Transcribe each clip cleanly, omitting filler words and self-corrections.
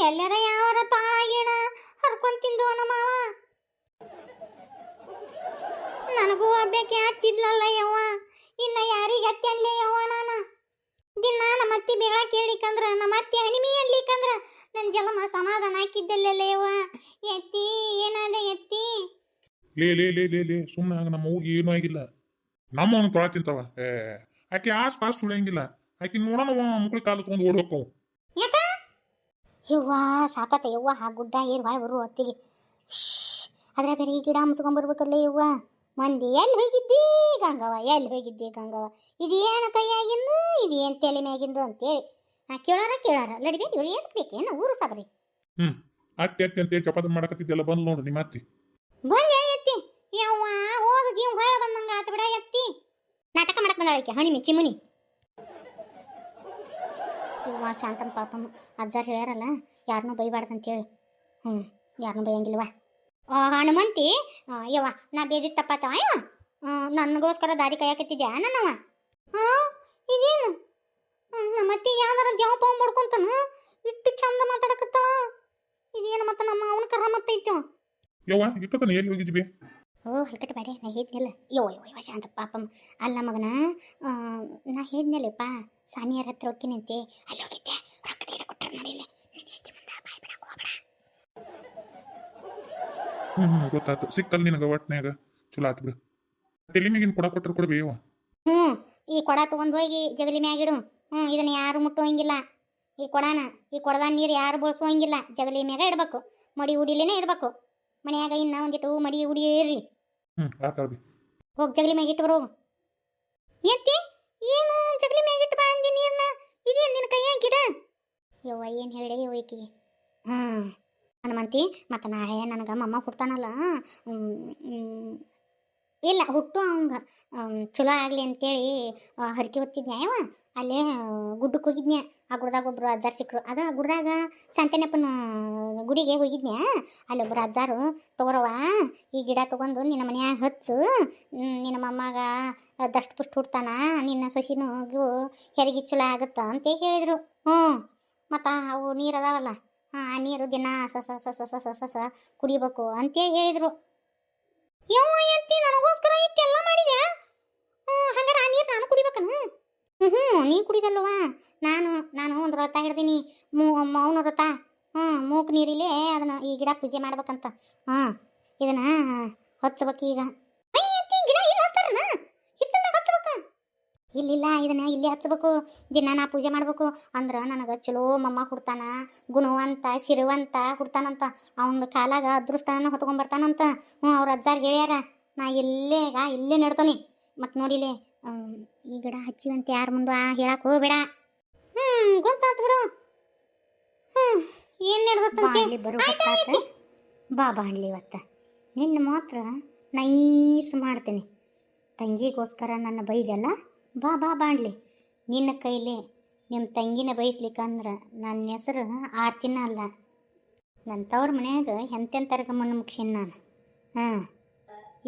ಎಲ್ಲರ ಯಾವರ ತಾಳಾಗಿಣ ಹರ್ಕೊಂಡ್ ತಿಂದು ಮಾವ. ನನಗೂ ಹಬ್ಬಕ್ಕೆ ಆಗ್ತಿದ್ಲಲ್ಲ ಯವ್ವ, ಇನ್ನ ಯಾರಿಗೆ ಅತ್ತೆನ್ಲೇ ಯವ್ವ ನಾನು. ದಿನ ನಮ್ಮ ಅತ್ತಿ ಬೇಡ ಕೇಳಿಕಂದ್ರ, ನಮ್ಮ ಅತ್ತಿ ಹಣಿಮಿ ಅನ್ಲಿಕ್ಕಂದ್ರ ನನ್ನ ಜಲಮ ಸಮಾಧಾನ ಹಾಕಿದ್ದಲ್ಲ ಯವ್ವ. ಎತ್ತಿ ಏನಾದ ಎತ್ತಿ? ಲೇ ಲೇ ಲೇ ಲೇ ಲೇ ಸುಮ್ಮನೆ ನಮ್ಮ ಅವ್ಗೆ ಏನೂ ಆಗಿಲ್ಲ. ನಮ್ಮ ಅವನು ತೊಳ ತಿಂತಾವ. ಆಕೆ ಆಸ್ ಪಾಸ್ ಸುಳಿಯಂಗಿಲ್ಲ. ಆಕೆ ನೋಡೋಣ ಮುಕ್ಳಿ ಕಾಲು ತಗೊಂಡು ಓಡಿ ಹೋಕ್ಕವು. ಯಾಕ ಯವ್ವ ಸಾಕತ್ತ ಯವ್ವ, ಆ ಗುಡ್ಡ ಏರ್ ಭಾಳ ಬರು ಹೊತ್ತಿಗೆ. ಅದ್ರ ಬೇರೆ ಈ ಗಿಡ ಮುಚ್ಕೊಂಡ್ಬರ್ಬೇಕಲ್ಲ ಯವ್ವ. ಮಂದಿ ಎಲ್ಲಿ ಹೋಗಿದ್ದಿ ಗಂಗವ್ವ, ಎಲ್ಲಿ ಹೋಗಿದ್ದಿ ಗಂಗವ್ವ, ಇದೇನು ಕೈಯಾಗಿಂದು ಇದೇನು ತಲೆ ಮ್ಯಾಗಿಂದು ಅಂತೇಳಿ ಕೇಳಾರ ಲಡಿಗೆ ಇವ್ರು ಏನು ಬೇಕೇನು ಊರು ಸಾಬ್ರಿ. ಅತ್ತೆ ಅತ್ತೆ ಅಂತೇಳಿ ಚಪಾತಿ ಮಾಡಕತ್ತಿದ್ದೆಲ್ಲ ಬಂದು ನೋಡು ನಿಮ್ಮ ಅತ್ತಿ. ಬಂದೆ ಎತ್ತಿ ಯವ್ವ, ಹೋದ ಜೀವ ಹೊಳ ಬಂದಂಗ ಆತ ಬಿಡ ಎತ್ತಿ. ನಾಟಕ ಮಾಡಕ್ ಬಂದಾಳಕ್ಕೆ ಹಣಿಮಿ ಚಿಮುನಿ. ಯವ್ವ ಶಾಂತಮ್ಮ ಪಾಪಮ್ಮ ಅಜ್ಜಾರು ಹೇಳ್ಯಾರಲ್ಲ ಯಾರನ್ನೂ ಬೈಬಾರ್ದಂತೇಳಿ. ಯಾರನ್ನೂ ಬೈಯಂಗಿಲ್ವ. ಹನುಮಂತಿ ಯವ್ವ, ನಾ ಬೇದಿತ್ತಪ್ಪತ್ತವ ಯವ್ವ, ನನಗೋಸ್ಕರ ದಾಡಿ ಕಾಯಕತ್ತಿದ್ಯಾ ನನ್ನವ. ಇದೇನು ನಮ್ಮ ಅತ್ತಿಗೆ ಯಾವ್ದಾರ ದ್ಯಾವ ಪಾವ್ ಮಾಡ್ಕೊಂತಾನ, ಇಟ್ಟು ಚಂದ ಮಾತಾಡಕತ್ತಾವ. ಇದೇನು ಮತ್ತೆ ನಮ್ಮ ಅವನ ಕರ ಮತ್ತೈತಿ. ಯವ್ವ ಇಟ್ಟತನ ಎಲ್ಲಿ ಹೋಗಿದ್ವಿ? ಹಿಲ್ಕಟ್ಟು ಬೇಡ, ನಾ ಹೇಳಿದ್ನಲ್ಲ ಯವ್ವ ಶಾಂತ ಪಾಪಮ್ಮ. ಅಲ್ಲ ಮಗನ, ನಾ ಹೇಳಿದ್ನಲ್ಲಪ್ಪ ಸಾಮಿಯಾರ ಹತ್ರ ಹೋಗ್ತೀನಂತೆ, ಅಲ್ಲಿ ಹೋಗಿದ್ದೆ ರೊಕ್ಕ ಗಿಡ ಕೊಟ್ಟಾರ ನೋಡಿಲ್ಲ. ಬಾಯ್ ಬಿಡಕ್ಕೆ ಹೋಗ್ಬೇಡ. ಗೊತ್ತಾಯ್ತು, ಸಿಕ್ಕಲ್ ನಿನಗ ಒಟ್ನ್ಯಾಗ ಚಲೋ ಆತ್ ಬಿಡು. ತಲೆ ಮ್ಯಾಗಿನ ಕೊಡ ಕೊಟ್ಟರು ಕೊಡ್ಬೇವ. ಈ ಕೊಡ ತಗೊಂಡು ಹೋಗಿ ಜಗಲಿ ಮ್ಯಾಗಿಡು. ಇದನ್ನ ಯಾರು ಮುಟ್ಟುವಂಗಿಲ್ಲ. ಈ ಕೊಡದ ನೀರು ಯಾರು ಬಳಸುವಂಗಿಲ್ಲ. ಜಗಲಿ ಮ್ಯಾಗ ಇಡ್ಬೇಕು, ಮಡಿ ಉಡಿಲೇನೆ ಇಡ್ಬೇಕು. ಮನ್ಯಾಗ ಇನ್ನ ಒಂದಿಟ್ಟು ಮಡಿ ಉಡಿ ಇರ್ರಿ. ಹೋಗಿ ಜಗಲಿ ಮ್ಯಾಗ ಇಟ್ಟು ಬರೋ. ಎತ್ತಿ ಏನು ಜಗಲಿ ಮ್ಯಾಗ ಇಟ್ಟು ಬಾ ಅಂದಿ ನೀರ್ನ? ಇದೇನು ನಿನ್ನ ಕೈಯಾಗ ಗಿಡ? ಯವ್ವ ಏನು ಹೇಳಿ ಯವ್ವ ಈಕಿಗೆ. ಹನುಮಂತಿ, ಮತ್ತು ನಾಳೆ ನನಗೆ ಮಮ್ಮ ಹುಡ್ತಾನಲ್ಲ, ಇಲ್ಲ ಹುಟ್ಟು ಅವಂಗ ಚಲೋ ಆಗಲಿ ಅಂತೇಳಿ ಹರಕೆ ಹೊತ್ತಿದ್ನ್ಯಾ ಯವ್ವ. ಅಲ್ಲೇ ಗುಡ್ಡಕ್ಕೆ ಹೋಗಿದ್ನ್ಯಾ. ಆ ಗುಡ್ದಾಗ ಒಬ್ರು ಅಜ್ಜಾರು ಸಿಕ್ಕರು. ಅದು ಗುಡ್ದಾಗ ಸಂತೆನಪ್ಪನ ಗುಡಿಗೆ ಹೋಗಿದ್ನ್ಯಾ. ಅಲ್ಲೊಬ್ರು ಅಜ್ಜಾರು ತಗೋರವ ಈ ಗಿಡ ತೊಗೊಂಡು ನಿನ್ನ ಮನ್ಯಾಗ ಹಚ್ಚು, ನಿನ್ನ ಮಮ್ಮಾಗ ದಷ್ಟು ಪುಷ್ಟು ಹುಡ್ತಾನ, ನಿನ್ನ ಸೊಸಿನೂ ಹೆರಿಗೆ ಚಲೋ ಆಗುತ್ತ ಅಂತ ಹೇಳಿದರು. ಮತ್ತು ಅವು ನೀರು ಅದಾವಲ್ಲ, ಆ ನೀರು ದಿನ ಸಸ ಸಸ ಸಸ ಸಸ ಕುಡಿಬೇಕು ಅಂತೇಳಿ ಹೇಳಿದರು. ಯವ್ವ ಎತ್ತಿ ನನಗೋಸ್ಕರ ಇಟ್ಟೆಲ್ಲ ಮಾಡಿದ್ಯಾ? ಹಂಗಾರೆ ಆ ನೀರು ನಾನು ಕುಡಿಬೇಕನು? ನೀ ಕುಡಿದಲ್ವ. ನಾನು ಒಂದು ವ್ರತ ಹಿಡ್ದೀನಿ, ಮೌನ ವ್ರತ. ಮೂಕು ನೀರಿಲೇ ಅದನ್ನ ಈ ಗಿಡ ಪೂಜೆ ಮಾಡ್ಬೇಕಂತ. ಇದನ್ನ ಹಚ್ಬೇಕು ಈಗ. ಗಿಡ ಇಲ್ಲಿ ಹಚ್ತಾರನ? ಹಿತ್ತಲ್ದಾಗ ಹಚ್ಬೇಕು? ಇಲ್ಲಿಲ್ಲ, ಇದನ್ನ ಇಲ್ಲಿ ಹಚ್ಬೇಕು. ದಿನ ನಾ ಪೂಜೆ ಮಾಡ್ಬೇಕು. ಅಂದ್ರೆ ನನಗೆ ಚಲೋ ಮಮ್ಮ ಹುಡ್ತಾನ, ಗುಣವಂತ ಸಿರುವಂತ ಹುಡ್ತಾನಂತ. ಅವನ ಕಾಲಾಗ ಅದೃಷ್ಟನ ಹೊತ್ಕೊಂಡ್ಬರ್ತಾನಂತ. ಅವ್ರ ಅಜ್ಜಾರು ಹೇಳ್ಯಾರ. ನಾ ಇಲ್ಲೇ ನಡ್ತಾನೆ. ಮತ್ತು ನೋಡಿಲೆ ಈ ಗಿಡ ಹಚ್ಚಿವಂತ ಯಾರ ಮುಂದೆ ಹೇಳಕ್ಕೆ ಹೋಗ್ಬೇಡ. ಗೊತ್ತಾಯ್ತು ಬಿಡು. ಏನು ನಡೆದತ್ತಂತೆ ಬರೋ ಬಾ ಬಾಣ್ಲಿ ಇವತ್ತ ನಿನ್ನ ಮಾತ್ರ ನೈಸ್ ಮಾಡ್ತೀನಿ. ತಂಗಿಗೋಸ್ಕರ ನನ್ನ ಬೈದೆಲ್ಲ, ಬಾ ಬಾಣ್ಲಿ. ನಿನ್ನ ಕೈಲಿ ನಿಮ್ಮ ತಂಗಿನ ಬಯಸ್ಲಿಕ್ಕಂದ್ರೆ ನನ್ನ ಹೆಸರು ಆರ್ತಿನ ಅಲ್ಲ. ನನ್ನ ತವ್ರ ಮನ್ಯಾಗ ಎಂತೆಂತರ್ಗ ಮಣ್ಣು ಮುಗಿಸೀನಿ ನಾನು.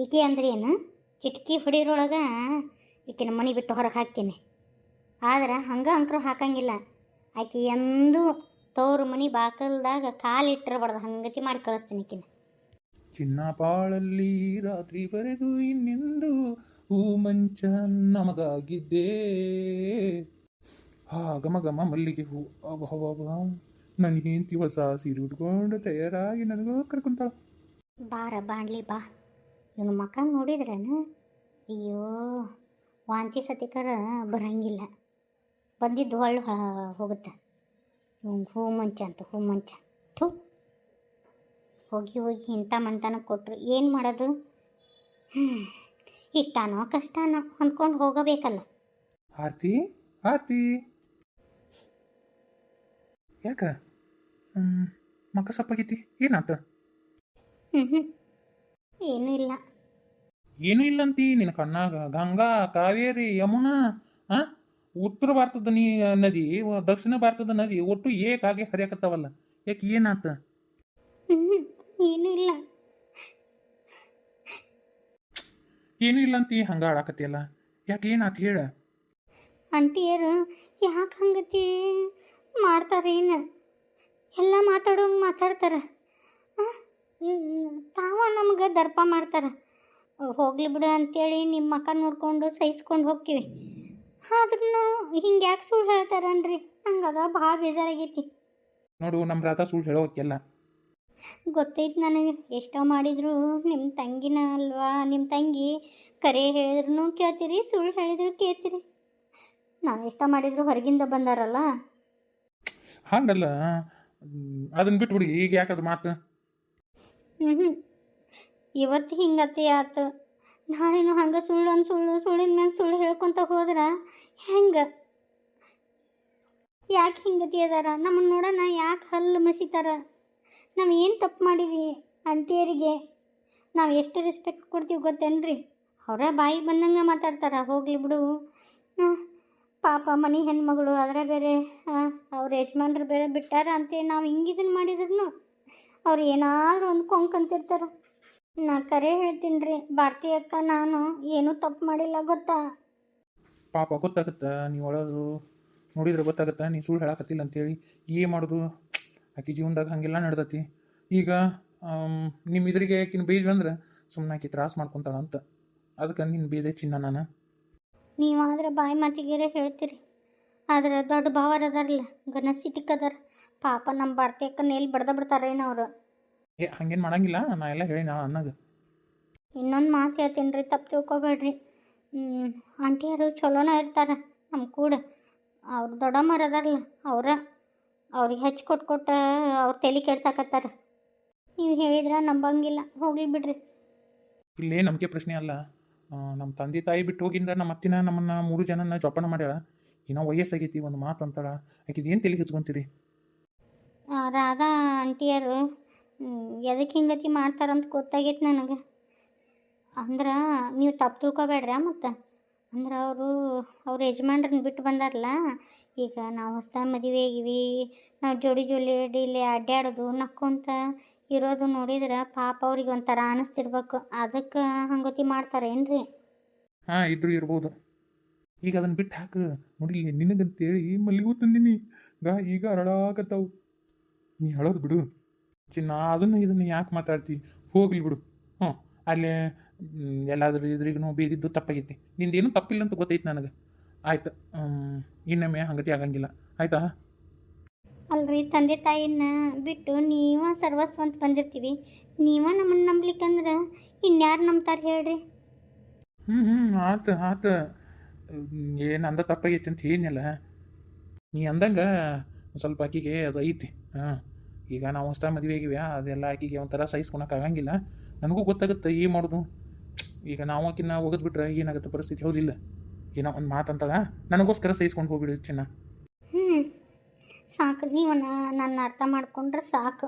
ಈಕೆ ಅಂದ್ರೆ ಏನು, ಚಿಟ್ಕಿ ಹೊಡಿರೊಳಗೆ ಈಕಿನ ಮನೆ ಬಿಟ್ಟು ಹೊರಗೆ ಹಾಕ್ತೀನಿ. ಆದ್ರೆ ಹಂಗೆ ಅಂಕರು ಹಾಕಂಗಿಲ್ಲ. ಆಕೆ ಎಂದೂ ತವ್ರ ಮನೆ ಬಾಕಲ್ದಾಗ ಕಾಲಿಟ್ಟಿರಬಾರ್ದು, ಹಂಗತಿ ಮಾಡಿ ಕಳಿಸ್ತೀನಿ ಆಕಿನ. ಚಿನ್ನ ಬಾಳಲ್ಲಿ ರಾತ್ರಿ ಬರೆದು ಇನ್ನೆಂದು ಹೂ ಮಂಚ ನಮಗಾಗಿದ್ದೇ, ಘಮ ಘಮ ಮಲ್ಲಿಗೆ ಹೂ ಅಭವ. ನನ್ನ ಹೆಂಡತಿ ಹೊಸ ಸೀರೆ ಉಟ್ಕೊಂಡು ತಯಾರಾಗಿ ನನಗೋಸ್ಕರ ಕುಂತಾಳ. ಬಾರ ಬಾಣ್ಲಿ ಬಾ. ಇವನು ಮಕ ನೋಡಿದ್ರೇನು ಅಯ್ಯೋ ವಾಂತಿ ಸತಿಕರ ಬರಂಗಿಲ್ಲ. ಬಂದಿದ್ದು ಹೊಳ್ಳು ಹೋಗುತ್ತೆ. ಹೂ ಮಂಚ ಅಂತ ಹೂ ಮಂಚ ಥೂ. ಹೋಗಿ ಇಂಥ ಮಂಟನ ಕೊಟ್ಟರು ಏನು ಮಾಡೋದು? ಇಷ್ಟಾನೋ ಕಷ್ಟನೋ ಅಂದ್ಕೊಂಡು ಹೋಗಬೇಕಲ್ಲ. ಆರ್ತಿ ಆರ್ತಿ ಯಾಕ ಮಕ್ಕ ಸಪ್ಪಾಗೈತಿ? ಏನಾತ? ಏನೂ ಇಲ್ಲ. ಏನೂ ಇಲ್ಲ ಅಂತಿ? ನಿನ್ನ ಕಣ್ಣಾಗ ಗಂಗಾ ಕಾವೇರಿ ಯಮುನಾ ಉತ್ತರ ಭಾರತದ ನದಿ, ದಕ್ಷಿಣ ಭಾರತದ ನದಿ ಒಟ್ಟು ಏಕಾಗೆ ಹರಿಯಾಕತ್ತಾವಲ್ಲ. ಯಾಕೆ ಏನಾತ? ಏನೂ ಇಲ್ಲ. ಏನೂ ಇಲ್ಲ ಅಂತಿ ಹಂಗ ಆಡಾಕತ್ತಿಯಲ್ಲ. ಯಾಕೆ ಏನಾತ ಹೇಳ? ಆಂಟಿಯರು ಯಾಕೆ ಹಂಗತಿ ಮಾಡ್ತಾರೇನು? ಎಲ್ಲ ಮಾತಾಡೋಂಗೆ ಮಾತಾಡ್ತಾರೆ. ತಾವ ನಮ್ಗೆ ದರ್ಪ ಮಾಡ್ತಾರೆ. ಹೋಗ್ಲಿ ಬಿಡು ಅಂತೇಳಿ ನಿಮ್ಮ ಮಕ್ಕ ನೋಡ್ಕೊಂಡು ಸಹಿಸ್ಕೊಂಡು ಹೋಗ್ತೀವಿ. ಆದ್ರೂ ಹಿಂಗೆ ಯಾಕೆ ಸುಳ್ಳು ಹೇಳ್ತಾರನ್ರಿ? ನಂಗೆ ಅದ ಭಾಳ ಬೇಜಾರಾಗೈತಿ. ನೋಡು, ನಮ್ಮ ರಾಧ ಸುಳ್ಳು ಹೇಳೋಕ್ಕೆಲ್ಲ. ಗೊತ್ತೈತೆ ನನಗೆ. ಎಷ್ಟೋ ಮಾಡಿದ್ರು ನಿಮ್ಮ ತಂಗಿನ ಅಲ್ವಾ, ನಿಮ್ಮ ತಂಗಿ ಕರೆ ಹೇಳಿದ್ರು ಕೇಳ್ತೀರಿ, ಸುಳ್ಳು ಹೇಳಿದ್ರು ಕೇಳ್ತೀರಿ. ನಾವು ಎಷ್ಟೋ ಮಾಡಿದ್ರು ಹೊರಗಿಂದ ಬಂದಾರಲ್ಲ. ಹಂಗಲ್ಲ, ಅದನ್ನ ಬಿಟ್ಬಿಡಿ. ಈಗ ಯಾಕದು ಮಾತು? ಇವತ್ತು ಹಿಂಗತಿ ಆತು, ನಾಳೆನೂ ಹಂಗೆ ಸುಳ್ಳೊಂದು ಸುಳ್ಳಿನ ಮ್ಯಾಗ ಸುಳ್ಳು ಹೇಳ್ಕೊತ ಹೋದ್ರೆ ಹೆಂಗೆ? ಯಾಕೆ ಹಿಂಗತಿ ಅದಾರ? ನಮ್ಮನ್ನು ನೋಡೋಣ ಯಾಕೆ ಹಲ್ಲು ಮಸಿತಾರ? ನಾವು ಏನು ತಪ್ಪು ಮಾಡೀವಿ? ಆಂಟಿಯರಿಗೆ ನಾವು ಎಷ್ಟು ರೆಸ್ಪೆಕ್ಟ್ ಕೊಡ್ತೀವಿ ಗೊತ್ತೇನ್ರಿ? ಅವರ ಬಾಯಿಗೆ ಬಂದಂಗೆ ಮಾತಾಡ್ತಾರೆ. ಹೋಗ್ಲಿ ಬಿಡು, ಪಾಪ ಮನೆ ಹೆಣ್ಮಗಳು, ಅದರ ಬೇರೆ ಅವ್ರ ಯಜಮಾನ್ರು ಬೇರೆ ಬಿಟ್ಟಾರ ಅಂತೇಳಿ ನಾವು ಹಿಂಗಿದನ್ನು ಮಾಡಿದ್ರು ಅವ್ರು ಏನಾದರೂ ಒಂದು ಕೊಂಕಂತಿರ್ತಾರೆ. ನಾ ಕರೆ ಹೇಳ್ತೀನಿ ರೀ ಭಾರತಿ ಅಕ್ಕ, ನಾನು ಏನೂ ತಪ್ಪು ಮಾಡಿಲ್ಲ ಗೊತ್ತಾ? ಪಾಪ ಗೊತ್ತಾಗತ್ತಾ, ನೀವು ಒಳದು ನೋಡಿದ್ರೆ ಗೊತ್ತಾಗತ್ತಾ ನೀ ಸುಳ್ಳು ಹೇಳಕತ್ತಿಲ್ಲ ಅಂತೇಳಿ. ಏನು ಮಾಡೋದು? ಆಕೆ ಜೀವನದಾಗ ಹಾಗೆಲ್ಲ ನಡ್ದತಿ. ಈಗ ನಿಮ್ಮ ಇದ್ರಿಗೆ ಆಕಿನ ಬೈದ್ವಿ ಅಂದ್ರೆ ಸುಮ್ಮನೆ ಆಕೆ ತ್ರಾಸ ಮಾಡ್ಕೊತಾಳ ಅಂತ. ಅದಕ್ಕೆ ನಿನ್ನ ಬೈದೆ ಚಿನ್ನ ನಾನು. ನೀವಾದ್ರೆ ಬಾಯಿ ಮಾತಿಗೆರೆ ಹೇಳ್ತೀರಿ, ಆದ್ರೆ ದೊಡ್ಡ ಭಾವರ್ ಅದಾರಲ್ಲ, ಗನಸಿಟಿಕ್ ಅದಾರ. ಪಾಪ ನಮ್ಮ ಭಾರತಿ ಅಕ್ಕನ ಎಲ್ಲಿ ಬಡ್ದ ಬಿಡ್ತಾರೇನು ಅವರು? ಹಂಗೇನು ಮಾಡಂಗಿಲ್ಲ, ನಾ ಎಲ್ಲ ಹೇಳಿ ನಾ ಅನ್ನಗ. ಇನ್ನೊಂದು ಮಾತು ಹೇಳ್ತೀನಿ ರೀ, ತಪ್ಪು ತಿಳ್ಕೊಬೇಡ್ರಿ. ಆಂಟಿಯರು ಚಲೋನ ಇರ್ತಾರೆ ನಮ್ಮ ಕೂಡ. ಅವ್ರು ದೊಡ್ಡಮ್ಮರು ಅದಾರಲ್ಲ, ಅವ್ರಿಗೆ ಹೆಚ್ಚು ಕೊಟ್ಟು ಅವ್ರು ತಲೆ ಕೆಡ್ಸಾಕತ್ತಾರ. ನೀವು ಹೇಳಿದ್ರೆ ನಂಬಂಗಿಲ್ಲ, ಹೋಗ್ಲಿ ಬಿಡ್ರಿ. ಇಲ್ಲೇ ನಂಬಿಕೆ ಪ್ರಶ್ನೆ ಅಲ್ಲ. ನಮ್ಮ ತಂದೆ ತಾಯಿ ಬಿಟ್ಟು ಹೋಗಿಂದ ನಮ್ಮ ಅತ್ತಿನ ನಮ್ಮನ್ನು 3 ಜನನ ಜೋಪಾನ ಮಾಡ್ಯಾಳ. ಇನ್ನೂ ವಯಸ್ಸಾಗೈತಿ, ಒಂದು ಮಾತು ಅಂತಾಳ. ಆಕಿದು ಏನು ತಲೆಗೆ ಹಚ್ಕೊಂತೀರಿ? ರಾಧಾ ಆಂಟಿಯರು ಎದಕ್ಕೆ ಹಿಂಗತಿ ಮಾಡ್ತಾರಂತ ಗೊತ್ತಾಗೈತೆ ನನಗೆ. ಅಂದ್ರೆ ನೀವು ತಪ್ಪು ತಿಳ್ಕೊಬೇಡ್ರ. ಮತ್ತು ಅಂದ್ರೆ ಅವ್ರ ಯಜಮಾನ್ರನ್ನ ಬಿಟ್ಟು ಬಂದಾರಲ್ಲ. ಈಗ ನಾವು ಹೊಸ್ದಾಗಿ ಮದುವೆ ಆಗಿವಿ, ನಾವು ಜೋಡಿ ಇಲ್ಲಿ ಅಡ್ಡಾಡೋದು ನಕ್ಕೊಂತ ಇರೋದು ನೋಡಿದ್ರೆ ಪಾಪ ಅವ್ರಿಗೆ ಒಂಥರ ಅನಿಸ್ತಿರ್ಬೇಕು. ಅದಕ್ಕೆ ಹಂಗತಿ ಮಾಡ್ತಾರೇನ್ರಿ? ಹಾಂ, ಇದ್ರೂ ಇರ್ಬೋದು. ಈಗ ಅದನ್ನು ಬಿಟ್ಟು ಹಾಕು. ನೋಡಿ, ನಿನಗಂತೇಳಿ ಮಲ್ಲಿಗೂ ತಂದಿನಿ. ಈಗ ಅರಳಾಕತ್ತಾವು. ನೀ ಹೇಳೋದು ಬಿಡು ಚಿನ್ನ, ಇದನ್ನು ಯಾಕೆ ಮಾತಾಡ್ತಿ? ಹೋಗ್ಲಿ ಬಿಡು. ಹ್ಞೂ, ಅಲ್ಲೇ ಎಲ್ಲಾದ್ರೂ ಇದ್ರಿಗೂ ಬೇದಿದ್ದು ತಪ್ಪಾಗೈತಿ. ನಿಂದೇನು ತಪ್ಪಿಲ್ಲ ಅಂತ ಗೊತ್ತೈತಿ ನನಗೆ. ಆಯ್ತು, ಇನ್ನೊಮ್ಮೆ ಹಂಗತಿ ಆಗಂಗಿಲ್ಲ, ಆಯ್ತಾ? ಅಲ್ರಿ, ತಂದೆ ತಾಯಿನ ಬಿಟ್ಟು ನೀವ ಸರ್ವಸ್ವ ಅಂತ ಬಂದಿರ್ತೀವಿ. ನೀವ ನಮ್ಮನ್ನು ನಂಬ್ಲಿಕ್ಕಂದ್ರೆ ಇನ್ಯಾರು ನಂಬ್ತಾರೆ ಹೇಳ್ರಿ? ಆತು. ಏನು ಅಂದ ತಪ್ಪಾಗೈತಿ ಅಂತ ಏನಿಲ್ಲ. ನೀ ಅಂದಂಗೆ ಸ್ವಲ್ಪ ಆಕಿಗೆ ಅದು ಐತಿ. ಈಗ ನಾವು ಹೊಸ ಮದುವೆ ಆಗಿವ್ಯಾ, ಅದೆಲ್ಲ ಆಕಿಗೆ ಒಂಥರ ಸಹಿಸ್ಕೊಳಕ್ಕಾಗಂಗಿಲ್ಲ. ನನಗೂ ಗೊತ್ತಾಗುತ್ತೆ ಏನು ಮಾಡೋದು. ಈಗ ನಾವು ಆಕಿನ ಒಗದ್ಬಿಟ್ರೆ ಏನಾಗುತ್ತೆ ಪರಿಸ್ಥಿತಿ? ಹೌದಿಲ್ಲ? ಏನೋ ಒಂದು ಮಾತಂತಾಳ, ನನಗೋಸ್ಕರ ಸಹಿಸ್ಕೊಂಡು ಹೋಗ್ಬಿಡು ಚಿನ್ನ. ಸಾಕು, ನೀವು ನನ್ನ ಅರ್ಥ ಮಾಡ್ಕೊಂಡ್ರೆ ಸಾಕು.